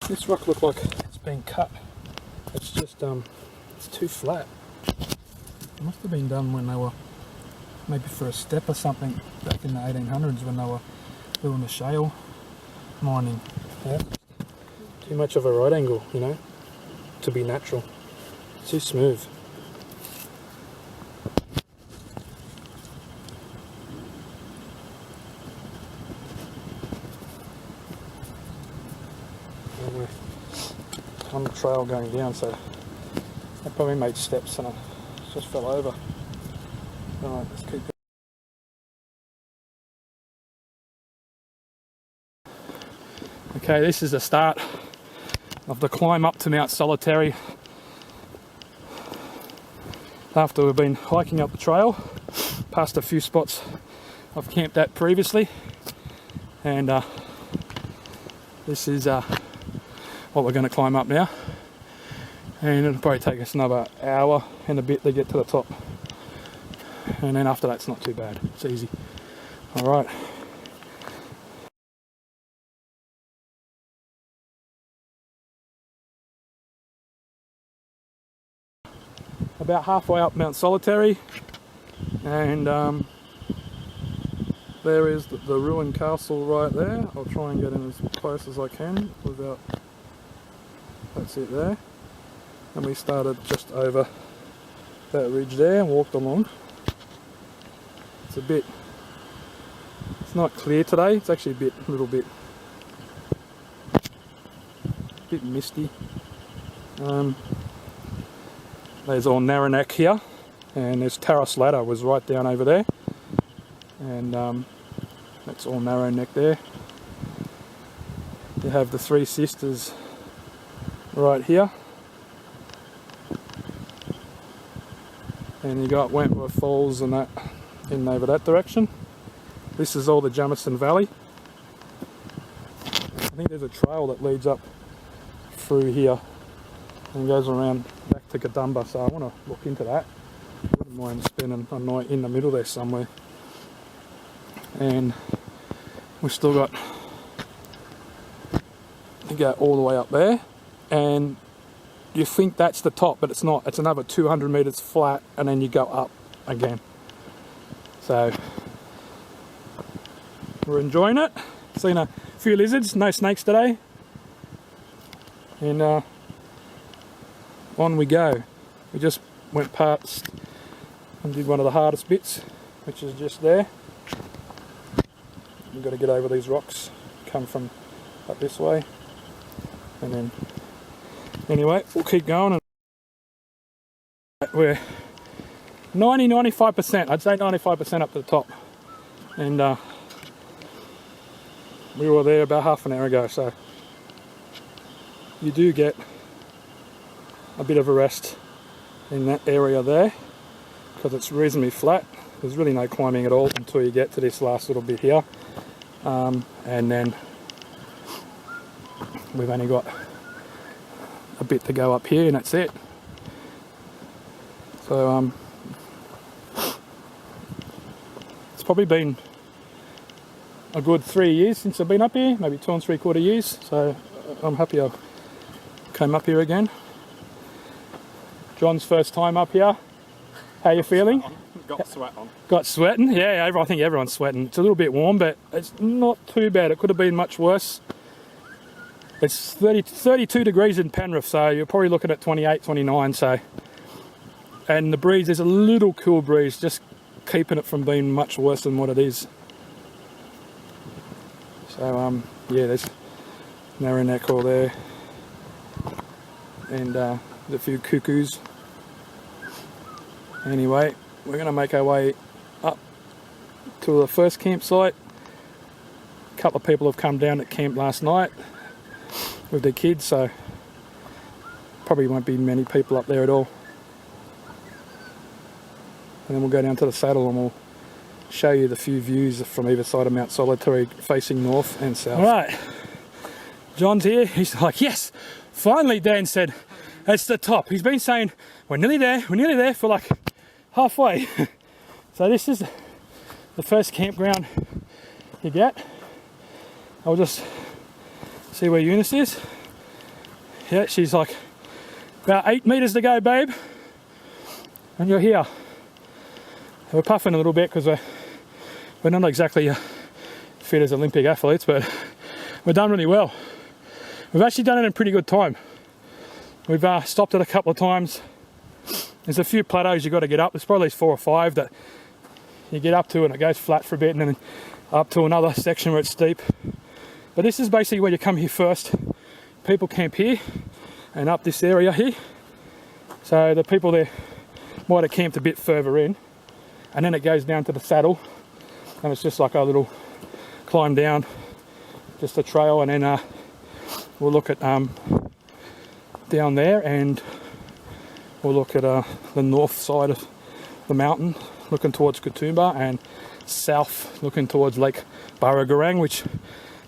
This rock looked like it's been cut. It's just, it's too flat. It must have been done when they were, maybe for a step or something, back in the 1800s when they were doing the shale mining. Yeah. Too much of a right angle, you know, to be natural. Too smooth. On the trail going down, so I probably made steps and I just fell over. Alright, let's keep going. Okay, this is the start of the climb up to Mount Solitary. After we've been hiking up the trail, past a few spots I've camped at previously, and this is what we're going to climb up now, and it'll probably take us another hour and a bit to get to the top, and then after that it's not too bad, it's easy. Alright. About halfway up Mount Solitary, and there is the ruined castle right there. I'll try and get in as close as I can without... That's it there. And we started just over that ridge there and walked along. It's a bit... It's not clear today, it's actually a little bit misty. There's all Narranack here, and there's Terrace Ladder was right down over there, and that's all Narranack there. You have the Three Sisters right here, and you got Wentworth Falls and that in over that direction. This is all the Jamison Valley. I think there's a trail that leads up through here and goes around back to Kadumba, so I want to look into that. Wouldn't mind spending a night in the middle there somewhere. And we've still got to go all the way up there, and you think that's the top, but it's not. It's another 200 metres flat, and then you go up again. So we're enjoying it. Seen a few lizards, no snakes today, and on we go. We just went past and did one of the hardest bits, which is just there. We've got to get over these rocks, come from up this way, and then anyway, we'll keep going. And we're 95%, I'd say 95% up to the top, and we were there about half an hour ago, so you do get a bit of a rest in that area there because it's reasonably flat. There's really no climbing at all until you get to this last little bit here, and then we've only got a bit to go up here and that's it. So it's probably been a good 3 years since I've been up here, maybe 2 3/4 years, so I'm happy I came up here again. John's first time up here. How you feeling? Got sweat on. Got sweating? Yeah, I think everyone's sweating. It's a little bit warm, but it's not too bad. It could have been much worse. It's 32 degrees in Penrith, so you're probably looking at 28, 29. So, and the breeze, there's a little cool breeze, just keeping it from being much worse than what it is. So, yeah, there's Narranack all there, and there's a few cuckoos. Anyway, we're going to make our way up to the first campsite. A couple of people have come down at camp last night with their kids, so probably won't be many people up there at all. And then we'll go down to the saddle and we'll show you the few views from either side of Mount Solitary facing north and south. Alright, John's here. He's like, yes, finally, Dan said, it's the top. He's been saying, we're nearly there for like halfway. So this is the first campground you get. I'll just see where Eunice is. Yeah, she's like, about 8 meters to go, babe. And you're here. We're puffing a little bit because we're not exactly fit as Olympic athletes, but we've done really well. We've actually done it in pretty good time. We've stopped it a couple of times. There's a few plateaus you've got to get up. There's probably at least 4 or 5 that you get up to and it goes flat for a bit, and then up to another section where it's steep. But this is basically where you come here first. People camp here and up this area here. So the people there might have camped a bit further in, and then it goes down to the saddle, and it's just like a little climb down, just a trail, and then we'll look at down there, and we'll look at the north side of the mountain looking towards Katoomba, and south looking towards Lake Burragarang, which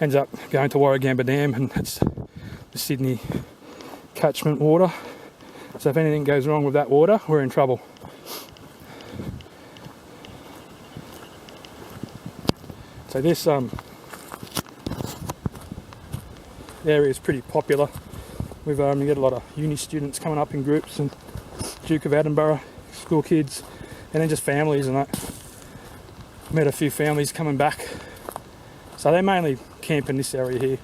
ends up going to Warragamba Dam, and that's the Sydney catchment water. So if anything goes wrong with that water, we're in trouble. So this area is pretty popular. You get a lot of uni students coming up in groups, and Duke of Edinburgh school kids, and then just families and that. Met a few families coming back. So they mainly camp in this area here,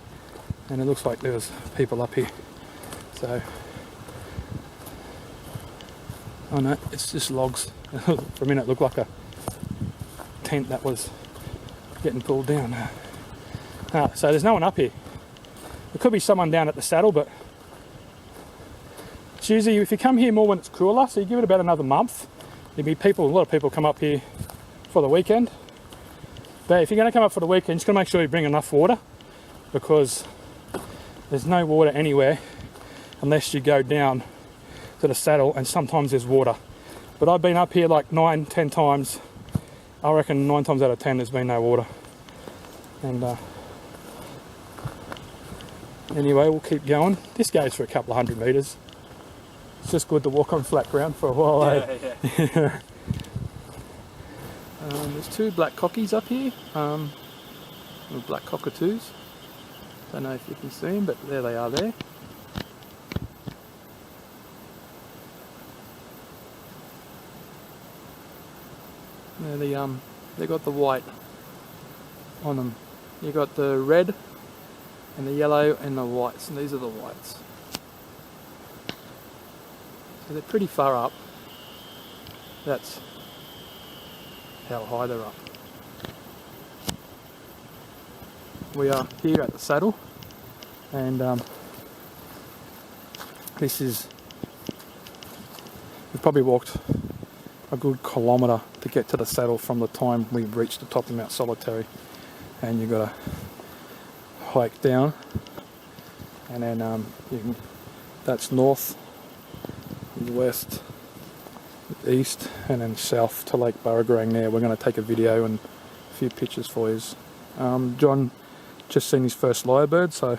and it looks like there's people up here. So, oh no, it's just logs. For a minute it looked like a tent that was getting pulled down. So there's no one up here. There could be someone down at the saddle, but it's usually, if you come here more when it's cooler, so you give it about another month, there'll be people, a lot of people come up here for the weekend. But if you're going to come up for the weekend, just got to make sure you bring enough water, because there's no water anywhere unless you go down to the saddle, and sometimes there's water. But I've been up here like 9-10 times. I reckon 9 times out of 10 there's been no water. And anyway, we'll keep going. This goes for a couple of 100 metres. It's just good to walk on flat ground for a while. Yeah. There's 2 black cockies up here, black cockatoos. Don't know if you can see them, but there they are there. They got the white on them. You got the red and the yellow and the whites, and these are the whites. So they're pretty far up. That's how high they're up. We are here at the saddle, and this is, we've probably walked a good kilometre to get to the saddle from the time we reached the top of Mount Solitary, and you've got to hike down, and then that's north, west, east, and then south to Lake Burragarang there. We're going to take a video and a few pictures for you. John just seen his first lyrebird, so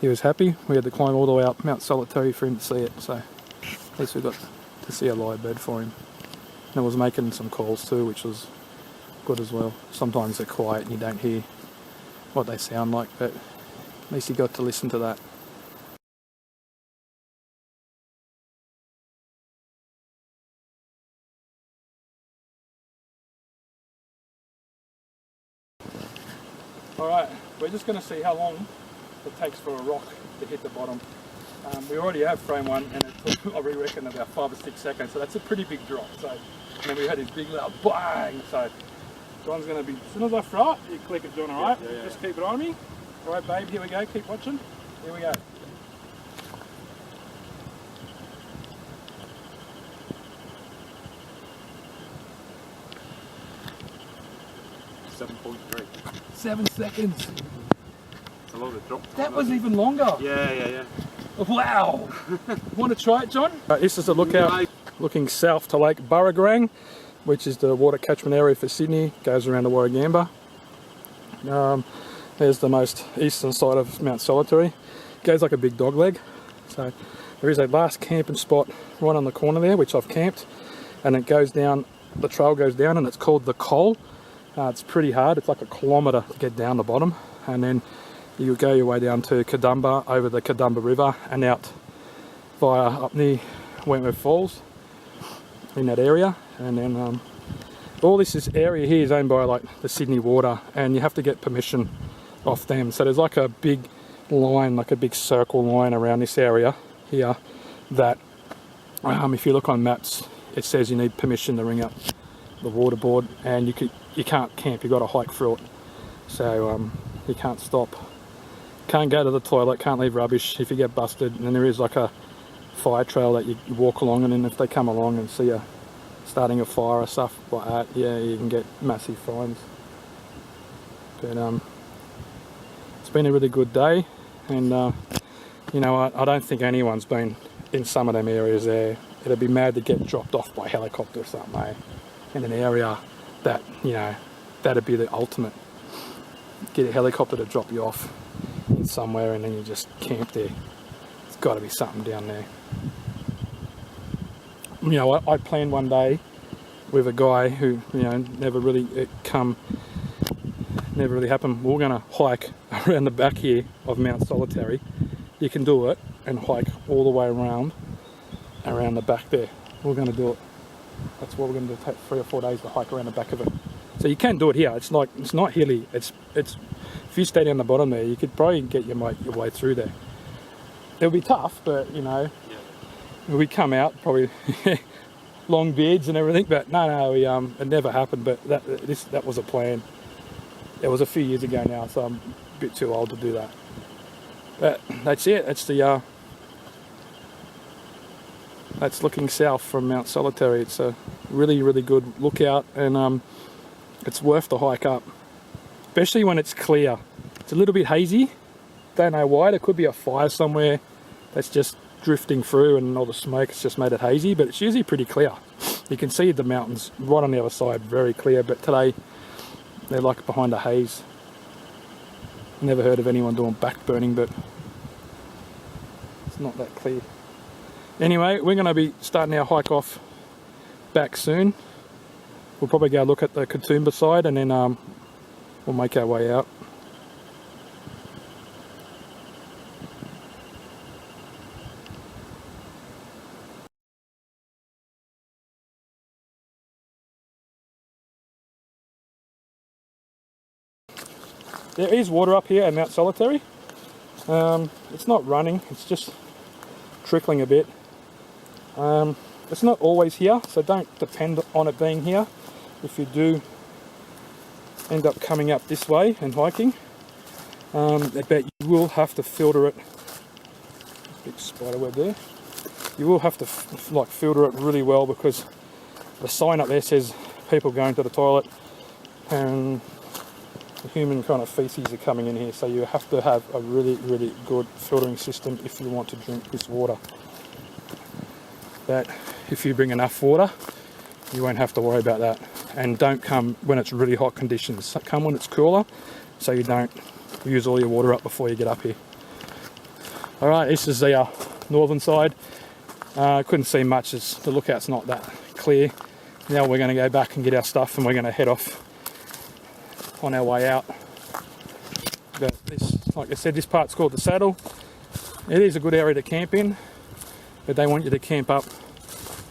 he was happy. We had to climb all the way up Mount Solitary for him to see it, so at least we got to see a lyrebird for him. And it was making some calls too, which was good as well. Sometimes they're quiet and you don't hear what they sound like, but at least you got to listen to that. 'Alright, we're just going to see how long it takes for a rock to hit the bottom. We already have frame 1, and it took, I reckon, about 5 or 6 seconds, so that's a pretty big drop. So, and then we had this big loud bang, so John's going to be, as soon as I throw it, you click it, John, alright? Yeah. Just keep it on me. Alright babe, here we go, keep watching. Here we go. .3. 7 seconds. It's a longer drop. That was even longer. Yeah. Wow. Want to try it, John? This is a lookout looking south to Lake Burragarang, which is the water catchment area for Sydney. Goes around to Warragamba. There's the most eastern side of Mount Solitary. Goes like a big dog leg. So there is a last camping spot right on the corner there, which I've camped, and it goes down. The trail goes down, and it's called the Col. It's pretty hard. It's like a kilometre to get down the bottom, and then you go your way down to Katoomba, over the Katoomba River and out via up near Wentworth Falls in that area, and then all this area here is owned by like the Sydney Water, and you have to get permission off them. So there's like a big line, like a big circle line around this area here that if you look on maps, it says you need permission to ring up the water board, and you can't camp, you've got to hike through it. So you can't stop, can't go to the toilet, can't leave rubbish if you get busted. And there is like a fire trail that you walk along, and then if they come along and see you starting a fire or stuff like that, yeah, you can get massive fines. But it's been a really good day, and you know, I don't think anyone's been in some of them areas there. It'd be mad to get dropped off by helicopter or something, eh? In an area that, you know, that'd be the ultimate. Get a helicopter to drop you off in somewhere and then you just camp there. There's got to be something down there. You know, I planned one day with a guy who, you know, never really happened. We're going to hike around the back here of Mount Solitary. You can do it and hike all the way around the back there. We're going to do it. That's what we're going to do. Take 3 or 4 days to hike around the back of it. So you can do it here. It's not hilly. It's if you stay down the bottom there, you could probably get your way through there. It'll be tough, but you know, we come out probably long beards and everything. But no, it never happened. But that was a plan. It was a few years ago now, so I'm a bit too old to do that. But that's it. That's looking south from Mount Solitary. It's a really, really good lookout, and it's worth the hike up, especially when it's clear. It's a little bit hazy. Don't know why. There could be a fire somewhere that's just drifting through, and all the smoke has just made it hazy. But it's usually pretty clear. You can see the mountains right on the other side, very clear. But today they're like behind a haze. Never heard of anyone doing back burning, but it's not that clear. Anyway, we're going to be starting our hike off back soon. We'll probably go look at the Katoomba side, and then we'll make our way out. There is water up here at Mount Solitary. It's not running, it's just trickling a bit. It's not always here, so don't depend on it being here. If you do end up coming up this way and hiking, I bet you will have to filter it. Big spider web there. You will have to filter it really well, because the sign up there says people going to the toilet and the human kind of feces are coming in here, so you have to have a really, really good filtering system if you want to drink this water. But if you bring enough water, you won't have to worry about that. And don't come when it's really hot conditions. Come when it's cooler, so you don't use all your water up before you get up here. Alright, this is the northern side. Couldn't see much as the lookout's not that clear. Now we're going to go back and get our stuff, and we're going to head off on our way out. But this, like I said, this part's called the Saddle. It is a good area to camp in, but they want you to camp up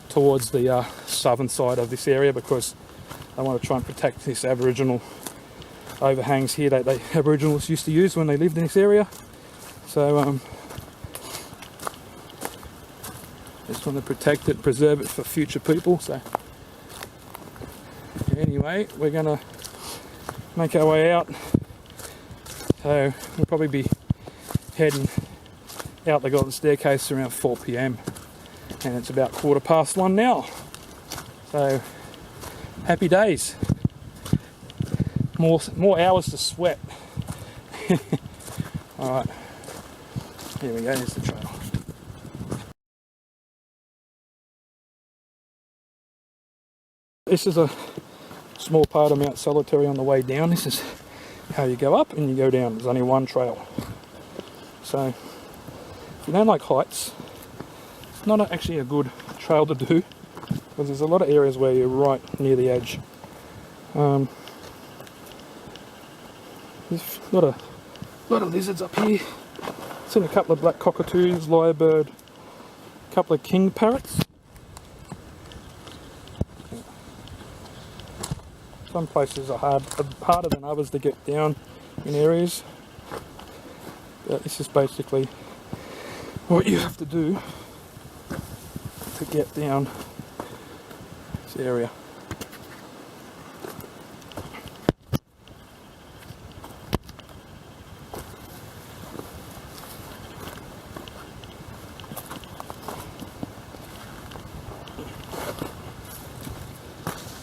towards the southern side of this area, because they want to try and protect this Aboriginal overhangs here that the Aboriginals used to use when they lived in this area. So just want to protect it, preserve it for future people. So anyway, we're going to make our way out. So we'll probably be heading out the golden staircase around 4 PM, and it's about 1:15 now. So happy days. More hours to sweat. Alright, here we go, here's the trail. This is a small part of Mount Solitary on the way down. This is how you go up and you go down. There's only one trail. So if you don't like heights, it's not actually a good trail to do, because there's a lot of areas where you're right near the edge. There's a lot of lizards up here. Seen a couple of black cockatoos, lyrebird, A couple of king parrots. Some places are harder than others to get down in areas. But this is basically what you have to do to get down this area.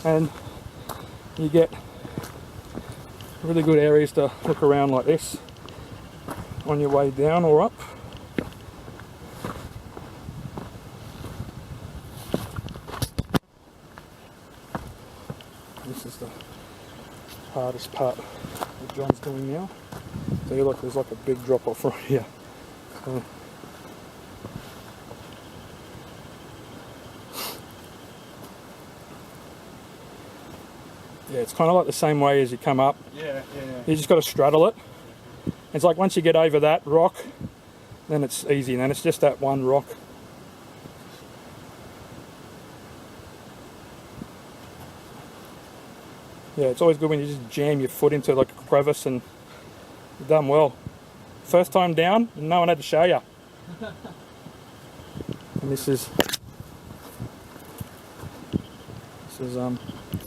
And you get really good areas to look around like this on your way down or up. This is the hardest part that John's doing now. So look, there's like a big drop off right here. So, yeah, it's kind of like the same way as you come up. Yeah. You just got to straddle it. It's like once you get over that rock, then it's easy. And then it's just that one rock. Yeah, it's always good when you just jam your foot into like a crevice, and you've done well. First time down, no one had to show you. And this is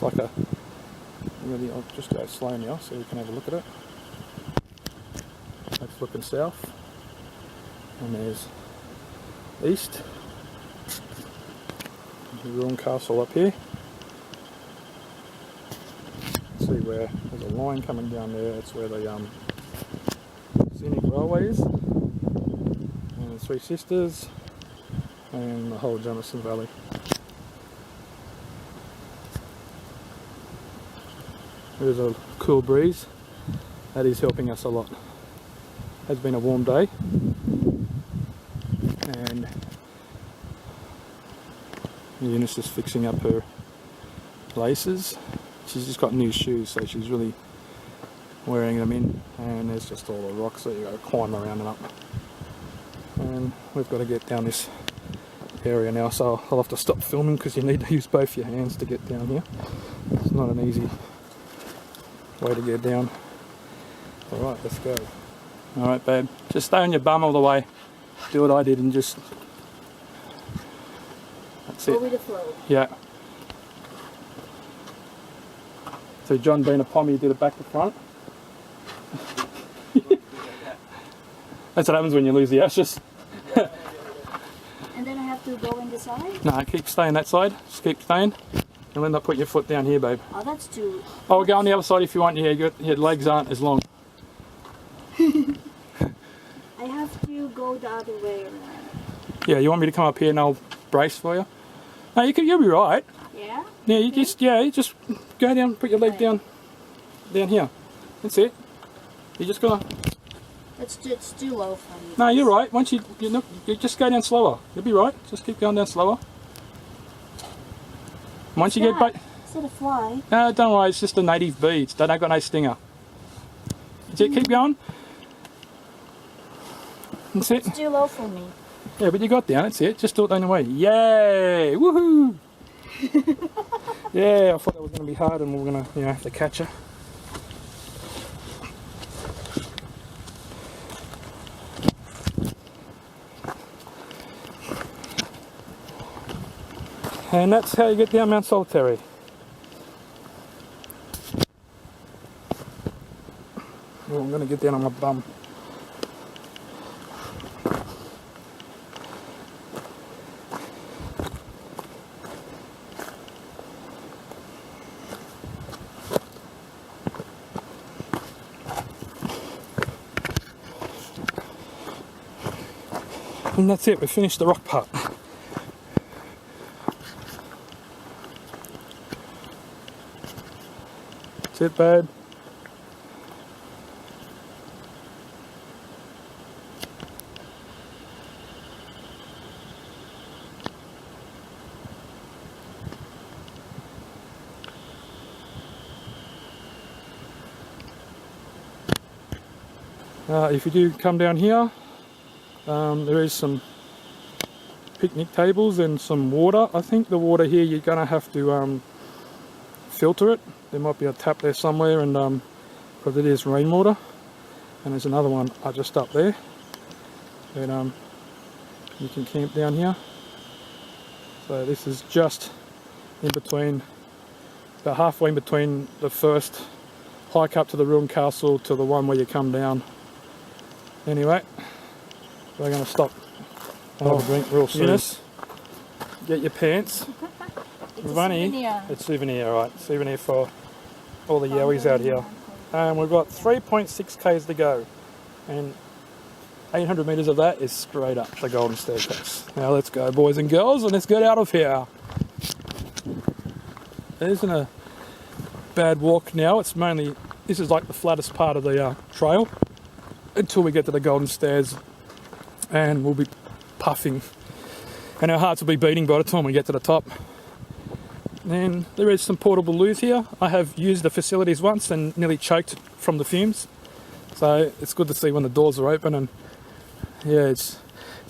like a really, I'll just go slow now so you can have a look at it. That's looking south, and there's east. The ruined castle up here. See where there's a line coming down there. That's where the scenic railway is, and the Three Sisters, and the whole Jamison Valley. There's a cool breeze. That is helping us a lot. Has been a warm day, and Eunice is fixing up her laces. She's just got new shoes, so she's really wearing them in, and there's just all the rocks that you got to climb around and up. And we've got to get down this area now, so I'll have to stop filming because you need to use both your hands to get down here. It's not an easy way to get down. Alright, let's go. Alright babe, just stay on your bum all the way. Do what I did and just... That's it. Go with the flow. Yeah. So John being a pommy, did it back to front. That's what happens when you lose the ashes. And then I have to go in the side? No, keep staying that side. Just keep staying. And then I'll put your foot down here, babe. Oh, that's too... Oh, we'll go on the other side if you want. Yeah, your legs aren't as long. I have to go the other way around. Yeah, you want me to come up here and I'll brace for you? No, you'll be right. Yeah? Yeah, you just go down, put your leg down here. That's it. You just gotta... It's too low for me. No, you're right. Once you just go down slower. You'll be right. Just keep going down slower. Once you get back... Is it a fly? No, don't worry. It's just a native bee. They don't got no stinger. That's it. Keep going. That's it. It's too low for me. Yeah, but you got down. That's it. Just do it the only way. Yay! Woohoo! Yeah, I thought that was going to be hard, and we we're going to, have to catch her. And that's how you get down Mount Solitary. Well, I'm going to get down on my bum. And that's it, we finished the rock part. That's it, babe. If you do come down here, there is some picnic tables and some water. I think the water here you're gonna have to filter it. There might be a tap there somewhere, and because it is rainwater. And there's another one just up there. And you can camp down here. So this is just in between, about halfway in between the first hike up to the ruined castle to the one where you come down. Anyway, we're going to stop and have a drink real soon. Eunice, get your pants. It's a souvenir. It's souvenir, right? Souvenir for all the Yowies out here. And we've got 3.6 k's to go, and 800 metres of that is straight up the Golden Staircase. Now let's go, boys and girls, and let's get out of here. It isn't a bad walk now. It's mainly, this is like the flattest part of the trail until we get to the Golden Stairs, and we'll be puffing, and our hearts will be beating by the time we get to the top. And there is some portable loos here. I have used the facilities once and nearly choked from the fumes. So it's good to see when the doors are open, and yeah, it's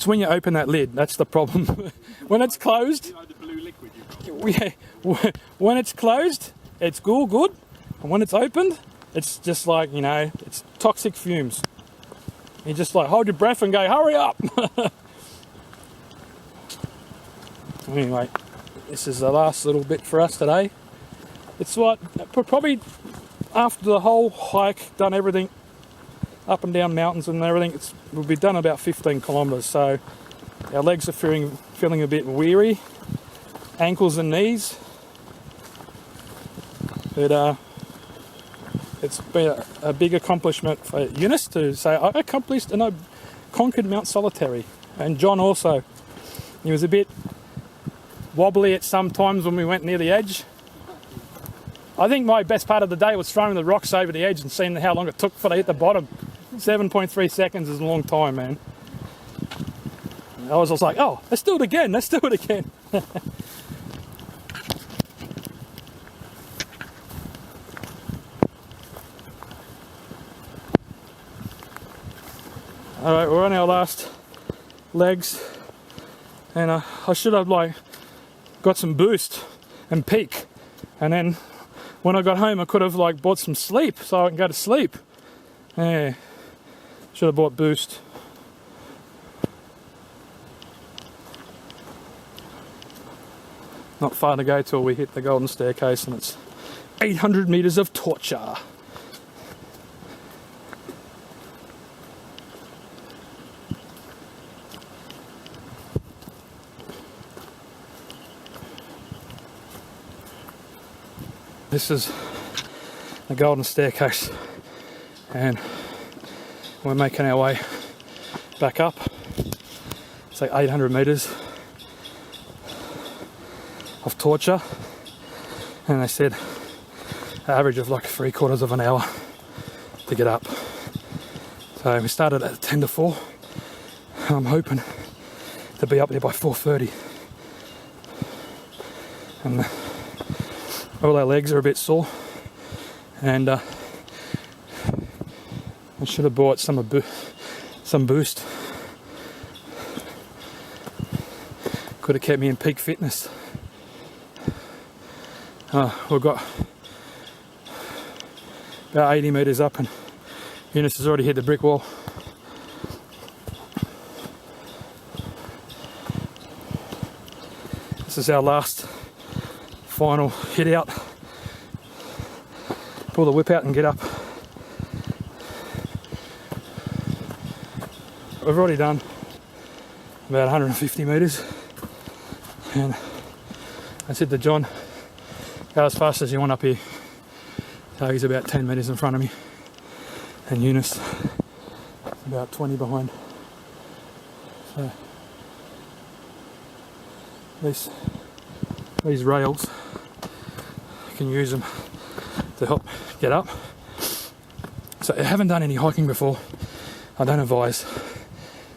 when you open that lid, that's the problem. When it's closed, You know the blue liquid you've got? when it's closed, it's all good. And when it's opened, it's just like, you know, it's toxic fumes. You just like hold your breath and go, hurry up. Anyway, this is the last little bit for us today. It's what, probably after the whole hike, done everything, up and down mountains and everything, we'll be done about 15 kilometres, so our legs are feeling a bit weary, ankles and knees, but it's been a big accomplishment for Eunice to say, I accomplished and I conquered Mount Solitary, and John also. He was a bit wobbly at some times when we went near the edge. I think my best part of the day was throwing the rocks over the edge and seeing how long it took for they hit the bottom. 7.3 seconds is a long time, man. I was just like, oh, let's do it again, let's do it again. Alright, we're on our last legs, and I should have like got some boost and peak, and then when I got home I could have like bought some sleep so I can go to sleep. Yeah, should have bought boost. Not far to go till we hit the Golden Staircase, and it's 800 metres of torture. This is the Golden Staircase, and we're making our way back up. It's like 800 metres of torture, and they said an average of like 3/4 of an hour to get up. So we started at 10 to 4, and I'm hoping to be up there by 4:30. And all our legs are a bit sore, and I should have bought some boost. Could have kept me in peak fitness. We've got about 80 metres up, and Eunice has already hit the brick wall. This is our last final hit out. Pull the whip out and get up. We've already done about 150 metres, and I said to John, go as fast as you want up here. So he's about 10 metres in front of me, and Eunice about 20 behind. So these rails, you can use them to help get up. So if you haven't done any hiking before, I don't advise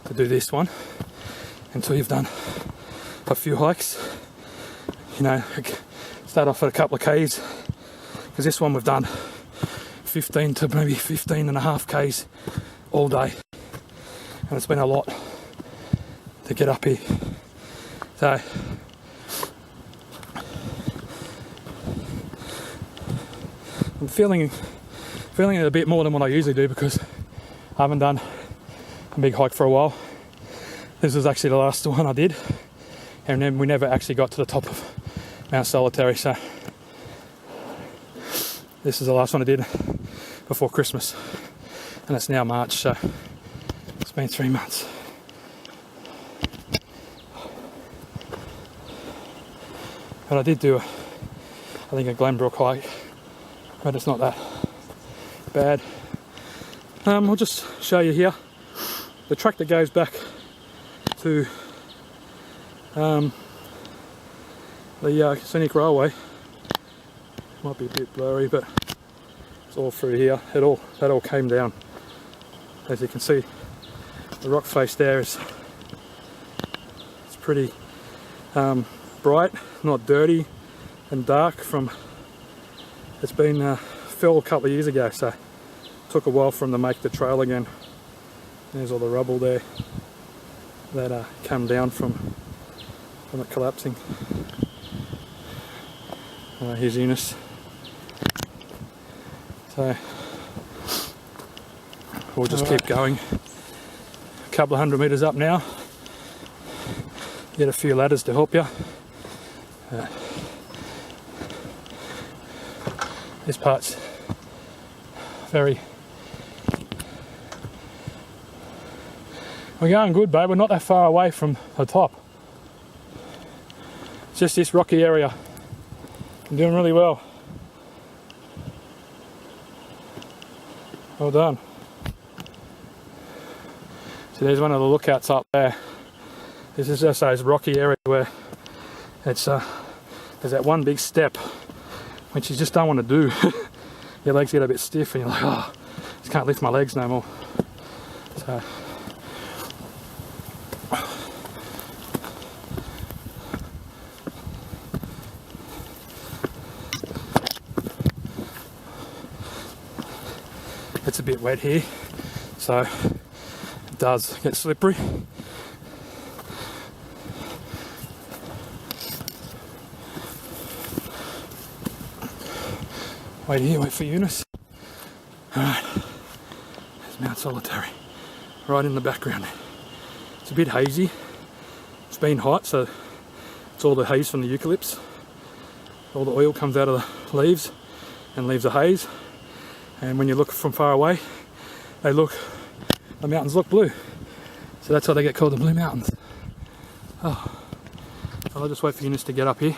to do this one until you've done a few hikes. You know, start off at a couple of k's, because this one we've done 15 to maybe 15 and a half k's all day, and it's been a lot to get up here. So I'm feeling it a bit more than what I usually do because I haven't done a big hike for a while. This was actually the last one I did, and then we never actually got to the top of Mount Solitary, so this is the last one I did before Christmas, and it's now March, so it's been 3 months. But I did do I think a Glenbrook hike, but it's not that bad. I'll just show you here the track that goes back to the scenic railway. Might be a bit blurry, but it's all through here. That all came down. As you can see, the rock face there it's pretty bright, not dirty and dark. It's been filled a couple of years ago, so it took a while for them to make the trail again. There's all the rubble there that came down from it collapsing. Here's Eunice. So we'll just keep going. A couple of 100 metres up now. Get a few ladders to help you. This part's very... We're going good, babe. We're not that far away from the top. It's just this rocky area. I'm doing really well. Well done. So there's one of the lookouts up there. This is just those rocky area where it's there's that one big step which you just don't want to do. Your legs get a bit stiff and you're like, oh, I just can't lift my legs no more. So it's a bit wet here, so it does get slippery. Wait here, wait for Eunice. Alright, there's Mount Solitary, right in the background. It's a bit hazy. It's been hot, so it's all the haze from the eucalypts. All the oil comes out of the leaves and leaves a haze. And when you look from far away, the mountains look blue. So that's why they get called the Blue Mountains. Oh, I'll just wait for Eunice to get up here.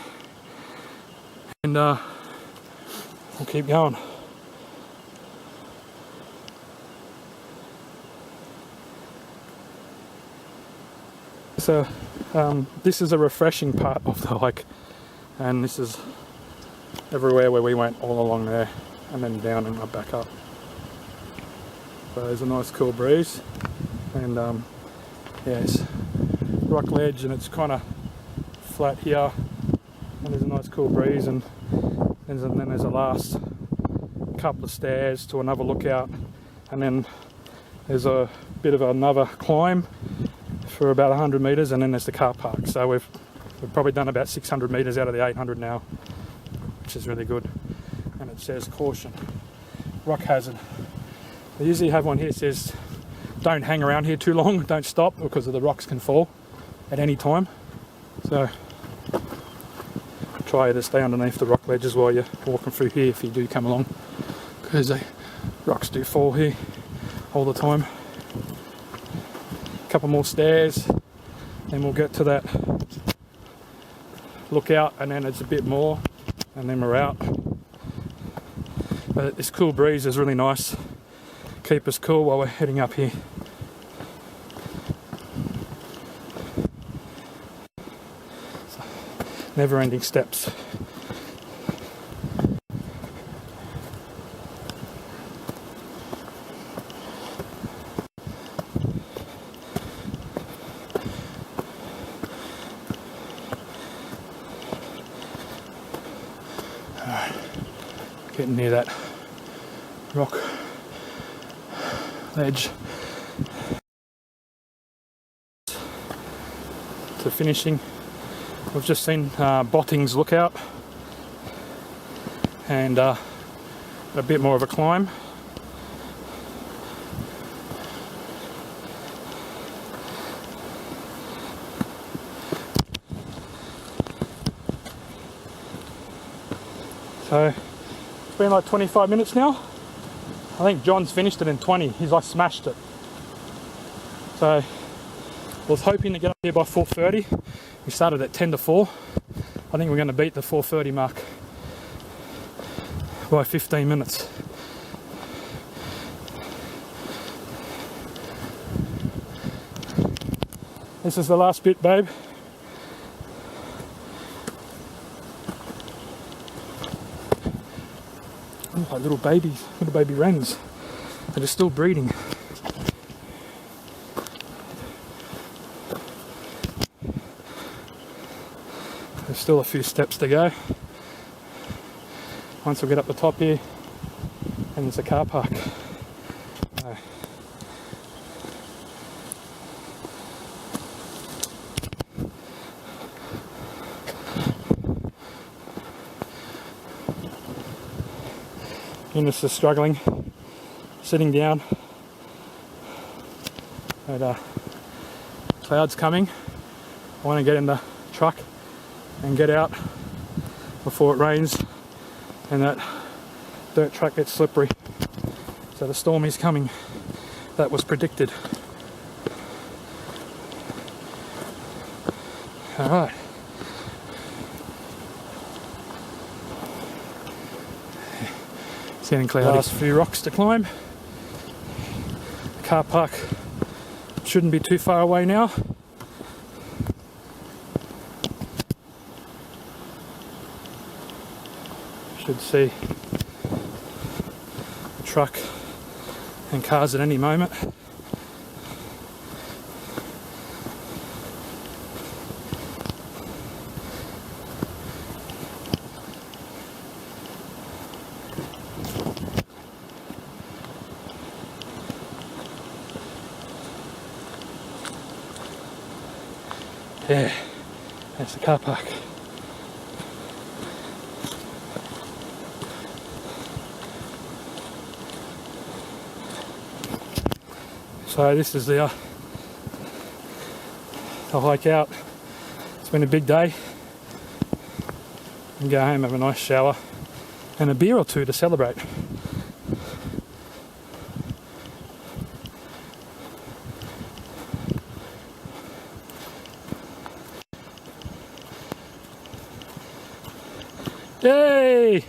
And we'll keep going. So this is a refreshing part of the hike, and this is everywhere where we went, all along there and then down and back up. So there's a nice cool breeze, and yeah, it's rock ledge and it's kind of flat here, and there's a nice cool breeze, and then there's a last couple of stairs to another lookout, and then there's a bit of another climb for about 100 metres, and then there's the car park. So we've probably done about 600 metres out of the 800 now, which is really good. And it says caution, rock hazard. They usually have one here that says don't hang around here too long, don't stop, because the rocks can fall at any time. So try to stay underneath the rock ledges while you're walking through here if you do come along, because the rocks do fall here all the time. A couple more stairs, then we'll get to that lookout, and then it's a bit more, and then we're out. But this cool breeze is really nice. Keep us cool while we're heading up here. So, never-ending steps. Getting near that rock ledge to finishing We've just seen Botting's Lookout and a bit more of a climb. So it's been like 25 minutes now. I think John's finished it in 20. He's like smashed it. So I was hoping to get up here by 4:30. We started at 10 to 4. I think we're going to beat the 4:30 mark by 15 minutes. This is the last bit, babe. Oh, like little babies, little baby wrens that are still breeding. There's still a few steps to go. Once we get up the top here, and there's a car park. So, Eunice is struggling, sitting down. But cloud's coming. I want to get in the truck and get out before it rains and that dirt track gets slippery. So the storm is coming. That was predicted. All right. It's getting cloudy. Last few rocks to climb. The car park shouldn't be too far away now. Should see a truck and cars at any moment. Yeah, that's the car park. So this is the hike out. It's been a big day. And go home, have a nice shower and a beer or two to celebrate. Yay!